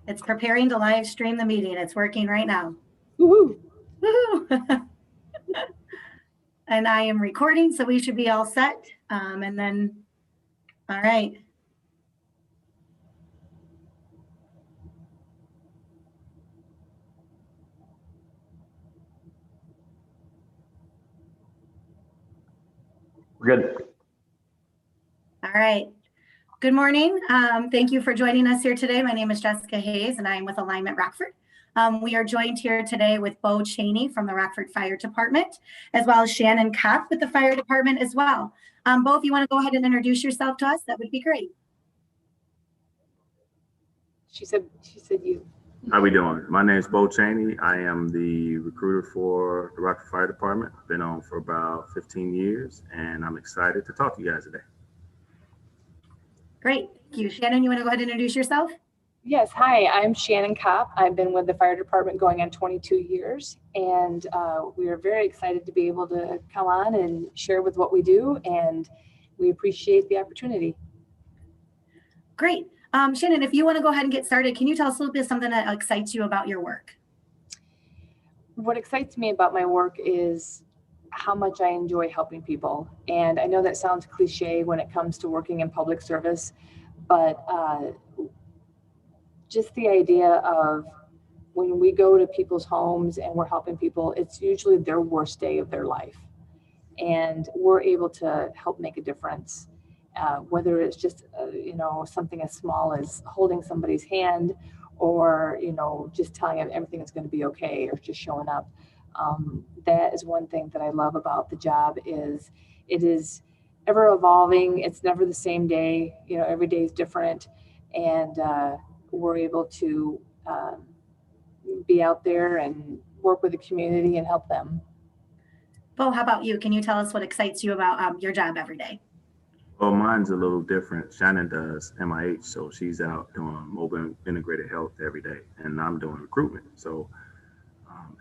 It's preparing to live stream the meeting. It's working right now. Woohoo! Woohoo! And I am recording, so we should be all set. And then, all right. We're good. All right. Good morning. Thank you for joining us here today. My name is Jessica Hayes, and I am with Alignment Rockford. We are joined here today with Chaney from the Rockford Fire Department, as well as Shannon Kopp with the Fire Department as well. Bo, if you want to go ahead and introduce yourself to us, that would be great. She said you. How we doing? My name is Chaney. I am the recruiter for the Rockford Fire Department. Been on for about 15 years, and I'm excited to talk to you guys today. Great. Thank you. Shannon, you want to go ahead and introduce yourself? Yes. Hi, I'm Shannon Kopp. I've been with the fire department going on 22 years, and we are very excited to be able to come on and share with what we do, and we appreciate the opportunity. Great. Shannon, if you want to go ahead and get started, can you tell us a little bit of something that excites you about your work? What excites me about my work is how much I enjoy helping people. And I know that sounds cliche when it comes to working in public service, but just the idea of when we go to people's homes and we're helping people, it's usually their worst day of their life. And we're able to help make a difference. Whether it's just, something as small as holding somebody's hand or, just telling them everything is going to be okay or just showing up. That is one thing that I love about the job is it is ever evolving. It's never the same day, every day is different. And we're able to be out there and work with the community and help them. Bo, how about you? Can you tell us what excites you about your job every day? Well, mine's a little different. Shannon does MIH, so she's out doing mobile integrated health every day, and I'm doing recruitment. So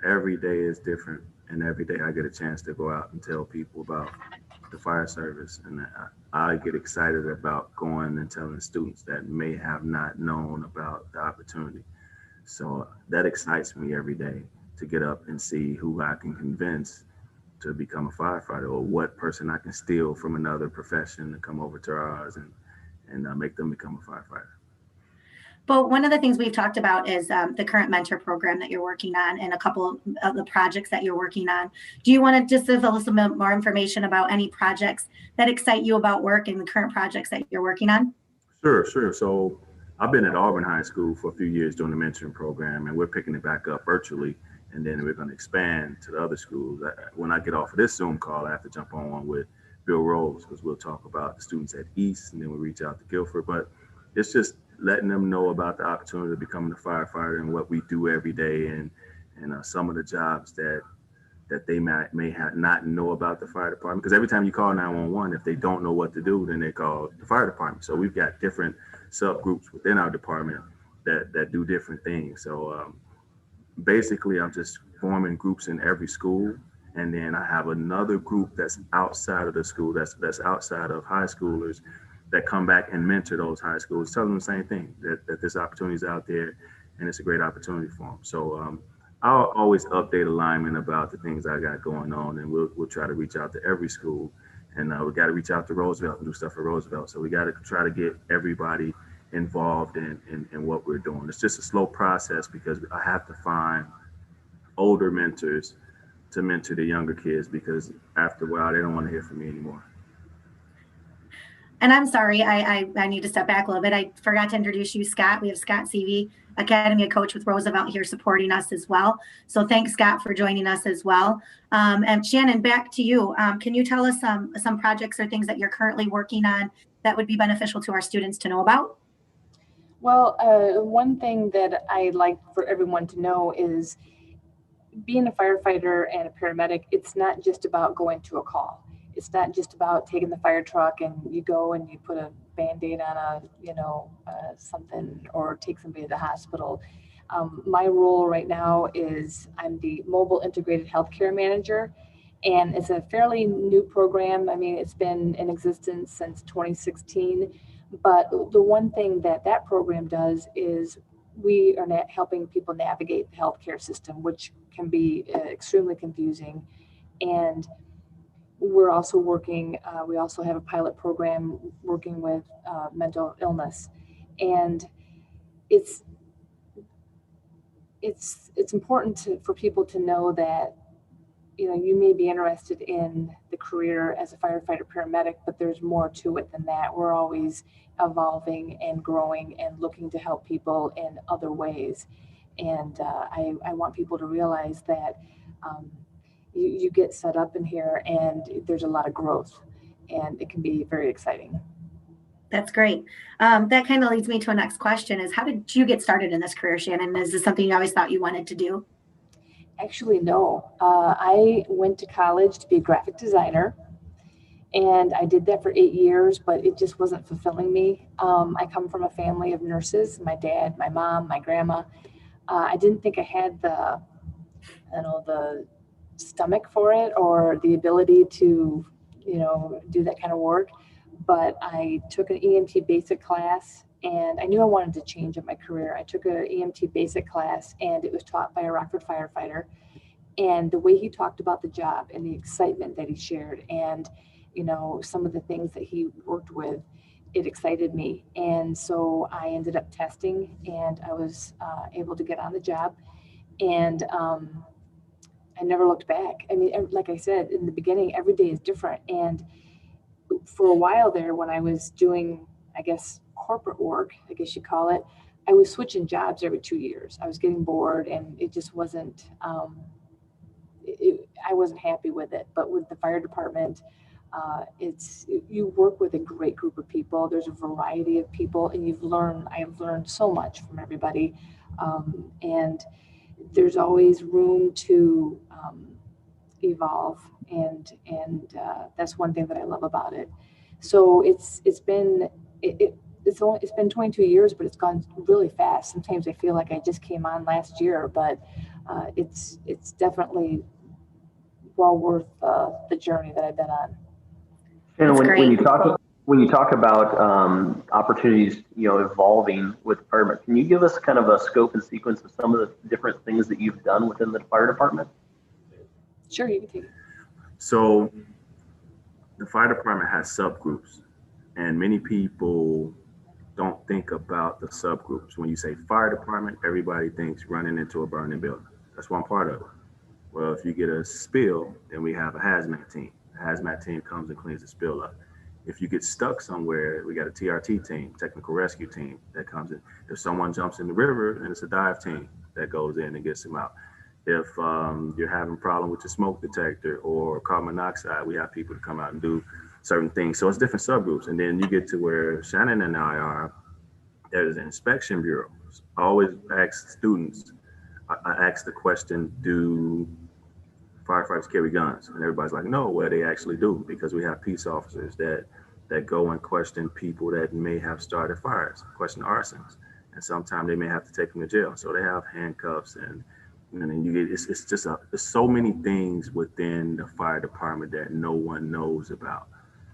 every day is different, and every day I get a chance to go out and tell people about the fire service, and I get excited about going and telling students that may have not known about the opportunity. So that excites me every day to get up and see who I can convince to become a firefighter, or what person I can steal from another profession to come over to ours and make them become a firefighter. But one of the things we've talked about is the current mentor program that you're working on and a couple of the projects that you're working on. Do you want to just give us some more information about any projects that excite you about work and the current projects that you're working on? Sure. So I've been at Auburn High School for a few years doing the mentoring program, and we're picking it back up virtually. And then we're going to expand to the other schools. When I get off of this Zoom call, I have to jump on one with Bill Rose, because we'll talk about the students at East, and then we'll reach out to Guilford. But it's just letting them know about the opportunity of becoming a firefighter and what we do every day, and some of the jobs that they may have not know about the fire department. Because every time you call 911, if they don't know what to do, then they call the fire department. So we've got different subgroups within our department that do different things. So basically, I'm just forming groups in every school, and then I have another group that's outside of the school, that's outside of high schoolers, that come back and mentor those high schools, tell them the same thing, that this opportunity is out there, and it's a great opportunity for them. So I'll always update alignment about the things I got going on, and we'll try to reach out to every school, and we got to reach out to Roosevelt and do stuff for Roosevelt. So we got to try to get everybody involved in what we're doing. It's just a slow process because I have to find older mentors to mentor the younger kids, because after a while they don't want to hear from me anymore. And I'm sorry, I need to step back a little bit. I forgot to introduce you, Scott. We have Scott Seavey, Academy Coach with Roosevelt here supporting us as well. So thanks, Scott, for joining us as well. And Shannon, back to you. Can you tell us some projects or things that you're currently working on that would be beneficial to our students to know about? Well, one thing that I like for everyone to know is being a firefighter and a paramedic, it's not just about going to a call. It's not just about taking the fire truck and you go and you put a Band-Aid on something or take somebody to the hospital. My role right now is I'm the mobile integrated healthcare manager, and it's a fairly new program. I mean, it's been in existence since 2016, but the one thing that program does is we are helping people navigate the healthcare system, which can be extremely confusing. And we're also working, we also have a pilot program working with mental illness. And it's important for people to know that, you know, you may be interested in the career as a firefighter paramedic, but there's more to it than that. We're always evolving and growing and looking to help people in other ways. And I want people to realize that you get set up in here and there's a lot of growth, and it can be very exciting. That's great. That kind of leads me to a next question is, how did you get started in this career, Shannon? Is this something you always thought you wanted to do? Actually, no. I went to college to be a graphic designer, and I did that for 8 years, but it just wasn't fulfilling me. I come from a family of nurses, my dad, my mom, my grandma. I didn't think I had the stomach for it or the ability to, you know, do that kind of work. But I took an EMT basic class, and I knew I wanted to change up my career. I took an EMT basic class, and it was taught by a Rockford firefighter. And the way he talked about the job and the excitement that he shared, and, you know, some of the things that he worked with, it excited me. And so I ended up testing, and I was able to get on the job. And I never looked back. I mean, like I said, in the beginning, every day is different. And for a while there, when I was doing, I guess, corporate work, I guess you call it, I was switching jobs every 2 years. I was getting bored, and it just wasn't, I wasn't happy with it. But with the fire department, you work with a great group of people. There's a variety of people, and I have learned so much from everybody. And there's always room to evolve, and that's one thing that I love about it. So it's been 22 years, but it's gone really fast. Sometimes I feel like I just came on last year, but it's definitely well worth the journey that I've been on. And when you talk about opportunities, you know, evolving with the department, can you give us kind of a scope and sequence of some of the different things that you've done within the fire department? Sure, you can take it. So the fire department has subgroups, and many people don't think about the subgroups. When you say fire department, everybody thinks running into a burning building. That's one part of it. Well, if you get a spill, then we have a hazmat team. The hazmat team comes and cleans the spill up. If you get stuck somewhere, we got a TRT team, technical rescue team, that comes in. If someone jumps in the river, then it's a dive team that goes in and gets them out. If you're having a problem with your smoke detector or carbon monoxide, we have people to come out and do certain things. So it's different subgroups. And then you get to where Shannon and I are, there's an inspection bureau. I always ask students, I ask the question, do firefighters carry guns? And everybody's like, no, well, they actually do, because we have peace officers that go and question people that may have started fires, question arsons. And sometimes they may have to take them to jail. So they have handcuffs, and then you get, it's just there's so many things within the fire department that no one knows about.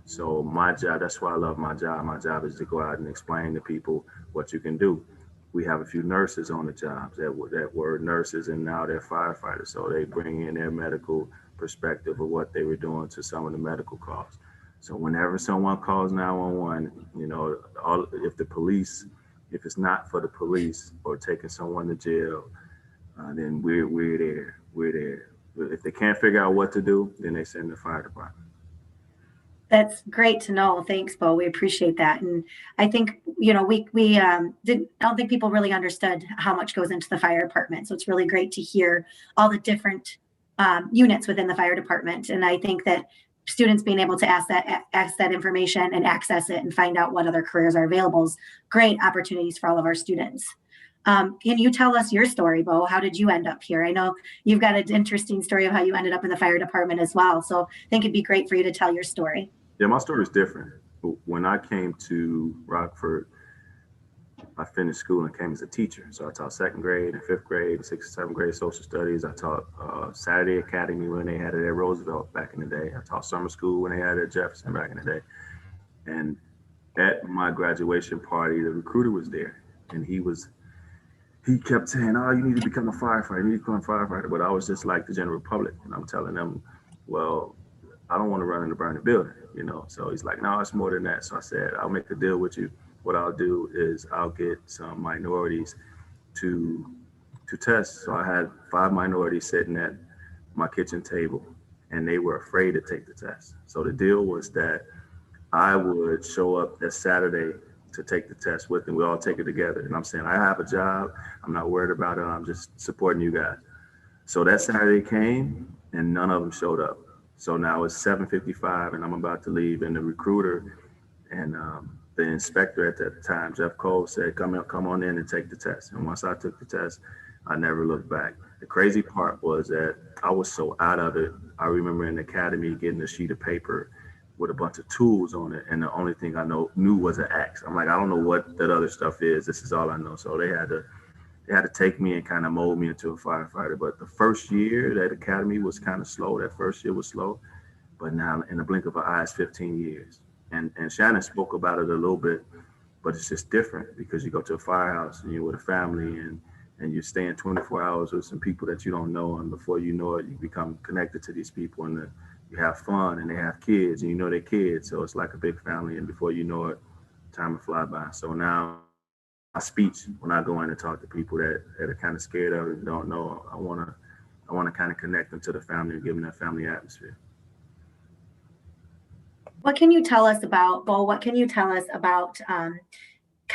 So my job, that's why I love my job. My job is to go out and explain to people what you can do. We have a few nurses on the jobs that were nurses, and now they're firefighters. So they bring in their medical perspective of what they were doing to some of the medical calls. So whenever someone calls 911, you know, if it's not for the police or taking someone to jail, then we're there. We're there. If they can't figure out what to do, then they send the fire department. That's great to know. Thanks, Bo. We appreciate that. And I think, you know, I don't think people really understood how much goes into the fire department. So it's really great to hear all the different units within the fire department. And I think that students being able to ask that information and access it and find out what other careers are available is great opportunities for all of our students. Can you tell us your story, Bo? How did you end up here? I know you've got an interesting story of how you ended up in the fire department as well. So I think it'd be great for you to tell your story. Yeah, my story is different. When I came to Rockford, I finished school and came as a teacher. So I taught 2nd grade and 5th grade, 6th and 7th grade social studies. I taught Saturday Academy when they had it at Roosevelt back in the day. I taught summer school when they had it at Jefferson back in the day. And at my graduation party, the recruiter was there, and he was he kept saying, "Oh, you need to become a firefighter. You need to become a firefighter." But I was just like the general public, and I'm telling them, "Well, I don't want to run in a burning building, you know." So he's like, "No, it's more than that." So I said, "I'll make a deal with you. What I'll do is I'll get some minorities to test." So I had 5 minorities sitting at my kitchen table, and they were afraid to take the test. So the deal was that I would show up that Saturday to take the test with them. We all take it together. And I'm saying, I have a job. I'm not worried about it. I'm just supporting you guys. So that Saturday came and none of them showed up. So now it's 7:55 and I'm about to leave. And the recruiter and the inspector at that time, Jeff Cole, said, come on in and take the test. And once I took the test, I never looked back. The crazy part was that I was so out of it. I remember in the academy getting a sheet of paper with a bunch of tools on it, and the only thing I knew was an axe. I'm like, I don't know what that other stuff is. This is all I know. So they had to take me and kind of mold me into a firefighter. But the first year, that academy was kind of slow. That first year was slow, but now in the blink of an eye, it's 15 years. And Shannon spoke about it a little bit, but it's just different because you go to a firehouse and you're with a family and you're staying 24 hours with some people that you don't know, and before you know it, you become connected to these people, and you have fun, and they have kids, and you know they're kids, so it's like a big family, and before you know it, time will fly by. So now my speech, when I go in and talk to people that are kind of scared of it and don't know, I want to kind of connect them to the family and give them that family atmosphere. What can you tell us about, Bo? What can you tell us about,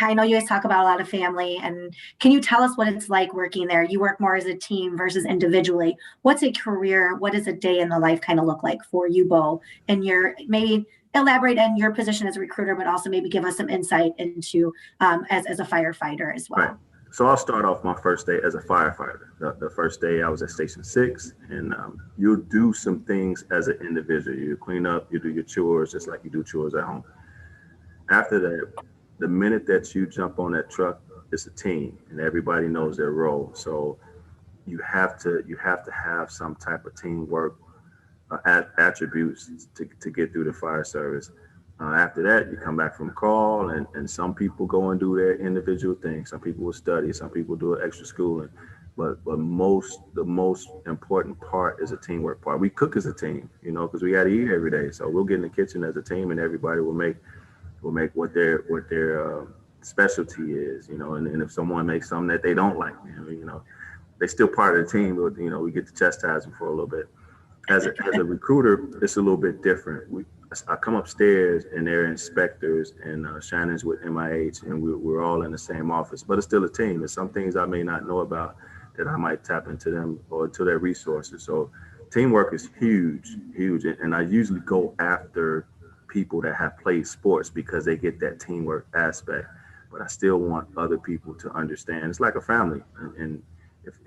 I know you guys talk about a lot of family, and can you tell us what it's like working there? You work more as a team versus individually. What's a career? What does a day in the life kind of look like for you, Bo? And maybe elaborate on your position as a recruiter, but also maybe give us some insight into as a firefighter as well. Right. So I'll start off my first day as a firefighter. The first day I was at Station 6, and you'll do some things as an individual. You clean up, you do your chores just like you do chores at home. After that, the minute that you jump on that truck, it's a team, and everybody knows their role. So you have to have some type of teamwork attributes to get through the fire service. After that, you come back from call, and some people go and do their individual things. Some people will study, some people do extra schooling, but the most important part is a teamwork part. We cook as a team, you know, because we got to eat every day. So we'll get in the kitchen as a team, and everybody will make what their specialty is, you know, and if someone makes something that they don't like, you know, they're still part of the team, but you know, we get to chastise them for a little bit. As a recruiter, it's a little bit different. I come upstairs and they're inspectors, and Shannon's with MIH, and we're all in the same office, but it's still a team. There's some things I may not know about that I might tap into them or to their resources. So teamwork is huge, and I usually go after people that have played sports because they get that teamwork aspect, but I still want other people to understand it's like a family, and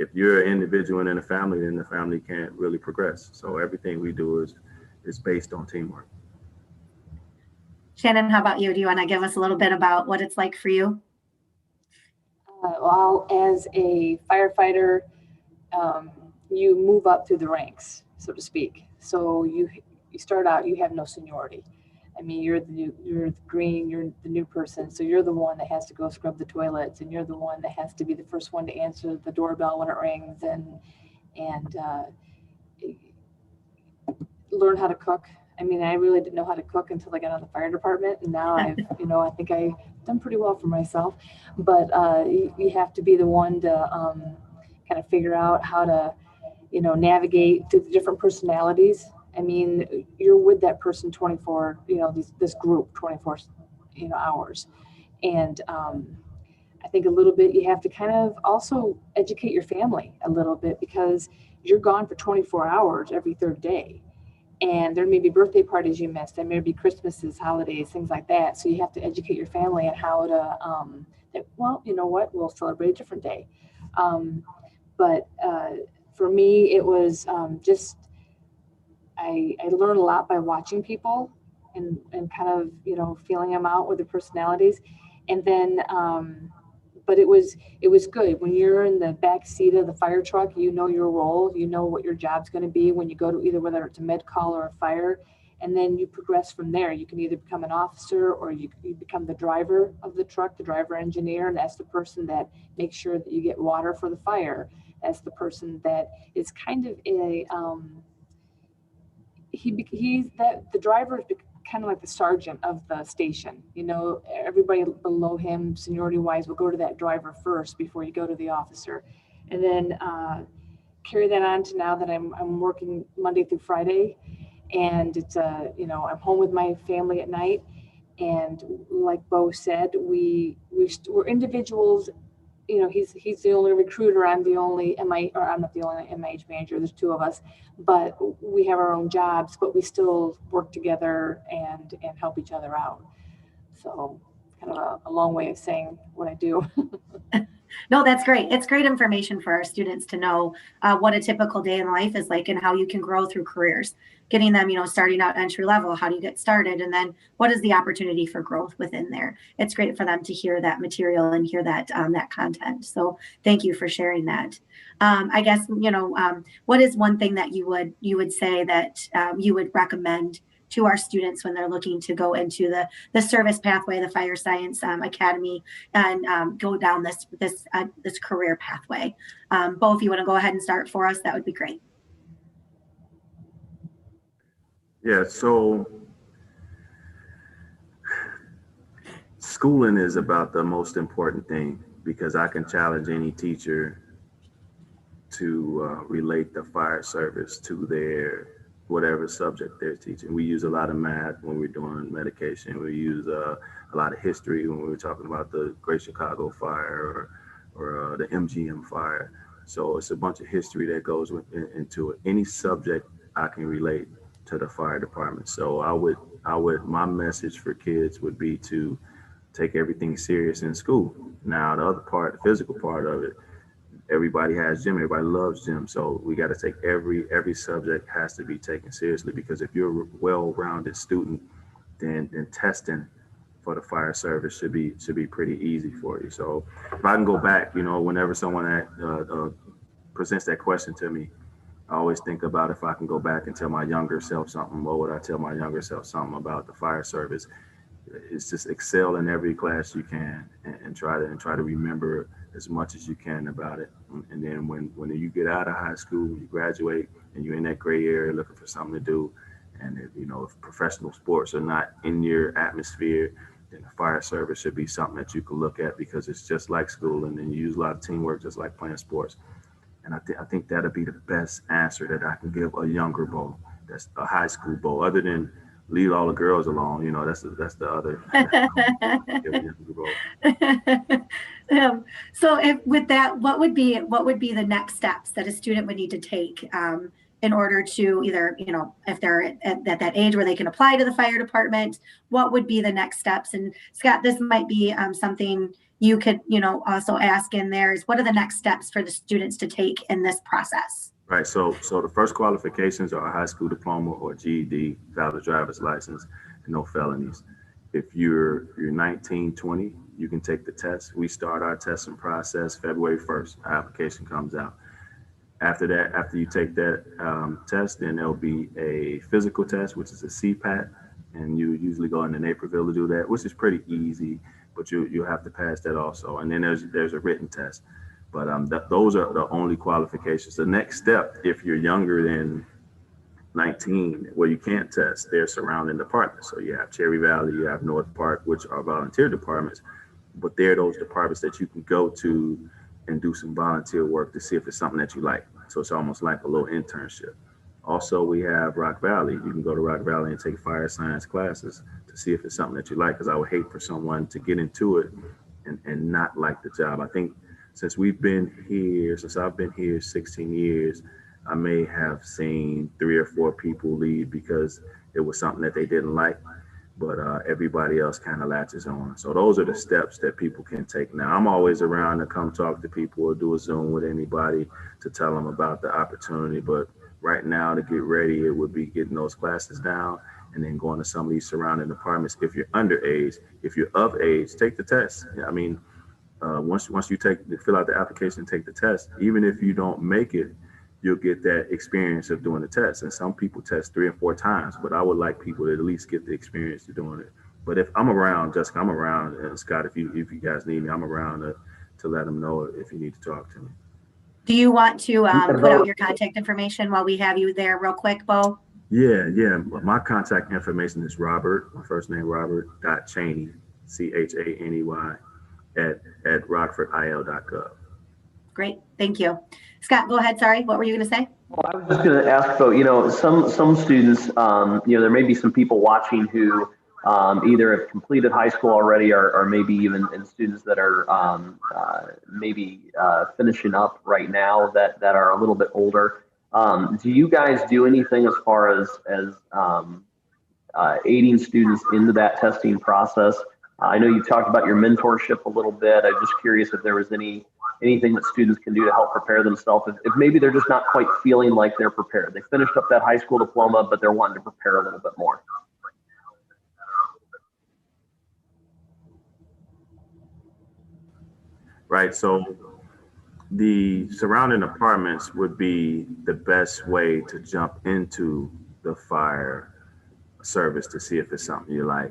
if you're an individual in a family, then the family can't really progress. So everything we do is based on teamwork. Shannon, how about you? Do you want to give us a little bit about what it's like for you? Well, as a firefighter, you move up through the ranks, so to speak. So you start out, you have no seniority. I mean, you're the green, you're the new person. So you're the one that has to go scrub the toilets, and you're the one that has to be the first one to answer the doorbell when it rings, and learn how to cook. I mean, I really didn't know how to cook until I got out of the fire department, and now I think I've done pretty well for myself. But you have to be the one to kind of figure out how to, navigate through the different personalities. I mean, you're with that person 24, this group 24, hours. And I think a little bit you have to kind of also educate your family a little bit, because you're gone for 24 hours every third day. And there may be birthday parties you missed. There may be Christmases, holidays, things like that. So you have to educate your family on how to, well, you know what, we'll celebrate a different day. But for me, it was I learned a lot by watching people and kind of, feeling them out with their personalities. And then, but it was good. When you're in the back seat of the fire truck, you know your role, you know what your job's going to be when you go to either, whether it's a med call or a fire, And then you progress from there. You can either become an officer, or you become the driver of the truck, the driver engineer, and that's the person that makes sure that you get water for the fire. That's the person that is kind of a the driver is kind of like the sergeant of the station. You know, everybody below him, seniority wise, will go to that driver first before you go to the officer, and then carry that on to now that I'm working Monday through Friday. And it's I'm home with my family at night, and like Bo said, we're individuals. You know, he's the only recruiter. I'm not the only MIH manager. There's two of us, but we have our own jobs, but we still work together and help each other out. So kind of a long way of saying what I do. No, that's great. It's great information for our students to know what a typical day in life is like and how you can grow through careers. Getting them, starting out entry level, how do you get started? And then what is the opportunity for growth within there? It's great for them to hear that material and hear that that content. So thank you for sharing that. I guess, what is one thing that you would say that you would recommend to our students when they're looking to go into the service pathway, the fire science academy, and go down this career pathway? Bo, if you want to go ahead and start for us, that would be great. Yeah, so schooling is about the most important thing, because I can challenge any teacher to relate the fire service to their whatever subject they're teaching. We use a lot of math when we're doing medication. We use a lot of history when we're talking about the Great Chicago Fire or the MGM fire. So it's a bunch of history that goes into it. Any subject I can relate to the fire department. So my message for kids would be to take everything serious in school. Now, the other part, the physical part of it, everybody has gym, everybody loves gym. So we got to take every subject has to be taken seriously, because if you're a well-rounded student, then testing for the fire service should be pretty easy for you. So if I can go back, whenever someone presents that question to me, I always think about, if I can go back and tell my younger self something, what would I tell my younger self something about the fire service? It's just excel in every class you can, and try to remember as much as you can about it. And then when you get out of high school, you graduate, and you're in that gray area looking for something to do, and if professional sports are not in your atmosphere, then the fire service should be something that you can look at, because it's just like school, and then you use a lot of teamwork, just like playing sports. And I think that'll be the best answer that I can give a younger Bo, that's a high school Bo, other than leave all the girls alone. That's the other. So with that, what would be the next steps that a student would need to take in order to either, if they're at that age where they can apply to the fire department, what would be the next steps? And Scott, this might be something you could, also ask in there, is what are the next steps for the students to take in this process? Right. So the first qualifications are a high school diploma or GED, valid driver's license, and no felonies. If you're 19, 20, you can take the test. We start our testing process February 1st. Our application comes out. After that, after you take that test, then there'll be a physical test, which is a CPAT, and you usually go into Naperville to do that, which is pretty easy, but you'll have to pass that also. And then there's a written test. But those are the only qualifications. The next step, if you're younger than 19, where you can't test, they're surrounding departments. So you have Cherry Valley, you have North Park, which are volunteer departments, but they're those departments that you can go to and do some volunteer work to see if it's something that you like. So it's almost like a little internship. Also, we have Rock Valley. You can go to Rock Valley and take fire science classes to see if it's something that you like, because I would hate for someone to get into it and not like the job. I think since I've been here 16 years, I may have seen 3 or 4 people leave because it was something that they didn't like, but everybody else kind of latches on. So those are the steps that people can take. Now, I'm always around to come talk to people or do a Zoom with anybody to tell them about the opportunity. But right now, to get ready, it would be getting those classes down and then going to some of these surrounding departments. If you're underage, if you're of age, take the test. I mean, once you fill out the application and take the test, even if you don't make it, you'll get that experience of doing the test. And some people test 3 and 4 times, but I would like people to at least get the experience of doing it. But if I'm around, Jessica, I'm around, and Scott, if you guys need me, I'm around to let them know if you need to talk to me. Do you want to put out your contact information while we have you there real quick, Bo? Yeah. My contact information is Robert, my first name, Robert.Chaney, Chaney, at rockfordil.gov. Great, thank you. Scott, go ahead, sorry, what were you gonna say? Well, I was just going to ask, though, some students, there may be some people watching who either have completed high school already or maybe even in students that are maybe finishing up right now that are a little bit older. Do you guys do anything as far as aiding students into that testing process? I know you talked about your mentorship a little bit. I'm just curious if there was anything that students can do to help prepare themselves if maybe they're just not quite feeling like they're prepared. They finished up that high school diploma, but they're wanting to prepare a little bit more. Right. So the surrounding apartments would be the best way to jump into the fire service to see if it's something you like.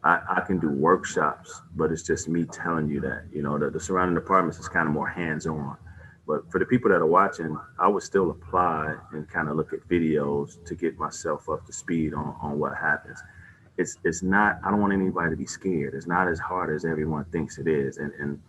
I can do workshops, but it's just me telling you that, the surrounding apartments is kind of more hands-on. But for the people that are watching, I would still apply and kind of look at videos to get myself up to speed on what happens. It's not, I don't want anybody to be scared. It's not as hard as everyone thinks it is. And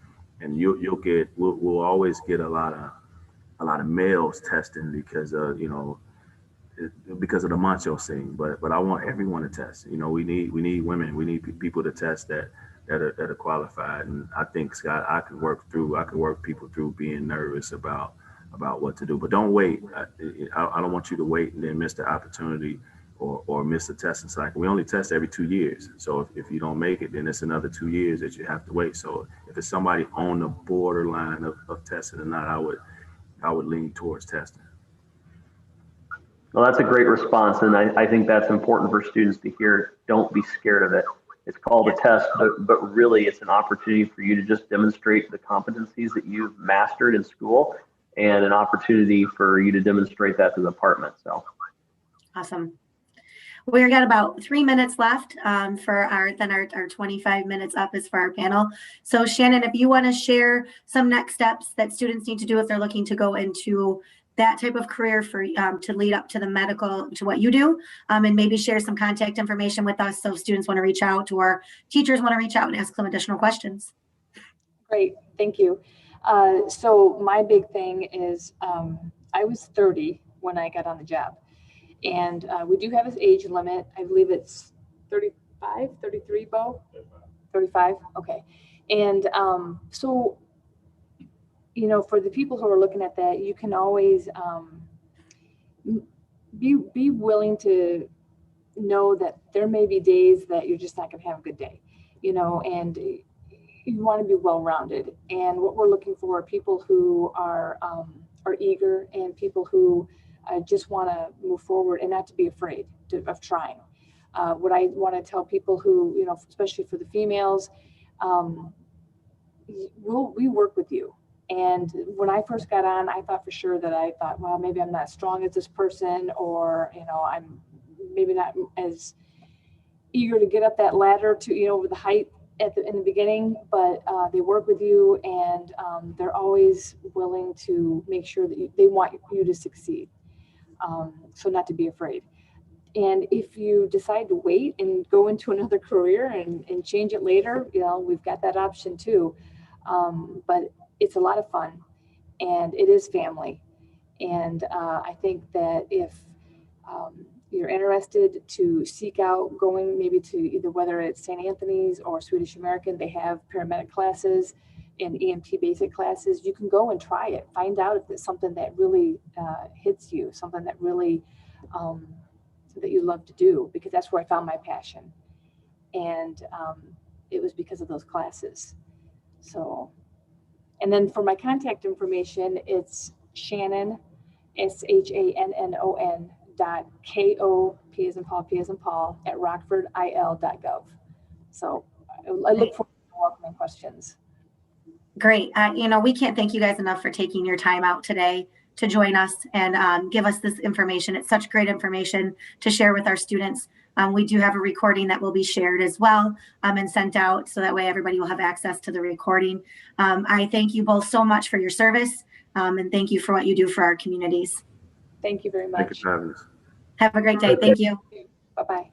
we'll always get a lot of males testing because of the macho scene, but I want everyone to test. We need women, we need people to test that are qualified. And I think, Scott, I could work people through being nervous about what to do. But don't wait. I don't want you to wait and then miss the opportunity or miss the testing cycle. We only test every 2 years. So if you don't make it, then it's another 2 years that you have to wait. So if it's somebody on the borderline of testing or not, I would lean towards testing. Well, that's a great response, and I think that's important for students to hear. Don't be scared of it. It's called a test, but really it's an opportunity for you to just demonstrate the competencies that you've mastered in school and an opportunity for you to demonstrate that to the department. So awesome. We've got about 3 minutes left for our 25 minutes up is for our panel. So Shannon, if you want to share some next steps that students need to do if they're looking to go into that type of career for to lead up to the medical, to what you do, and maybe share some contact information with us so if students want to reach out or teachers want to reach out and ask some additional questions. Great, thank you. So my big thing is I was 30 when I got on the job, and we do have an age limit. I believe it's 35, 33, Bo? 35, okay. And so for the people who are looking at that, you can always be willing to know that there may be days that you're just not going to have a good day, and you want to be well-rounded. And what we're looking for are people who are eager and people who just want to move forward and not to be afraid of trying. What I want to tell people who, especially for the females, we work with you. And when I first got on, I thought for sure that well, maybe I'm not as strong as this person, or, I'm maybe not as eager to get up that ladder to, over the height in the beginning, but they work with you, and they're always willing to make sure that they want you to succeed. So not to be afraid. And if you decide to wait and go into another career and change it later, we've got that option too. But it's a lot of fun, and it is family. And I think that if you're interested to seek out going maybe to either, whether it's St. Anthony's or Swedish American, they have paramedic classes and EMT basic classes. You can go and try it, find out if it's something that really hits you, something that really that you love to do, because that's where I found my passion. And it was because of those classes. So, and then for my contact information, it's Shannon, SHANNON .KOP as in Paul at rockfordil.gov. So I look forward to welcoming questions. Great. We can't thank you guys enough for taking your time out today to join us and give us this information. It's such great information to share with our students. We do have a recording that will be shared as well and sent out, so that way everybody will have access to the recording. I thank you both so much for your service, and thank you for what you do for our communities. Thank you very much. Thank you for having us. Have a great day. Thank you. Bye-bye.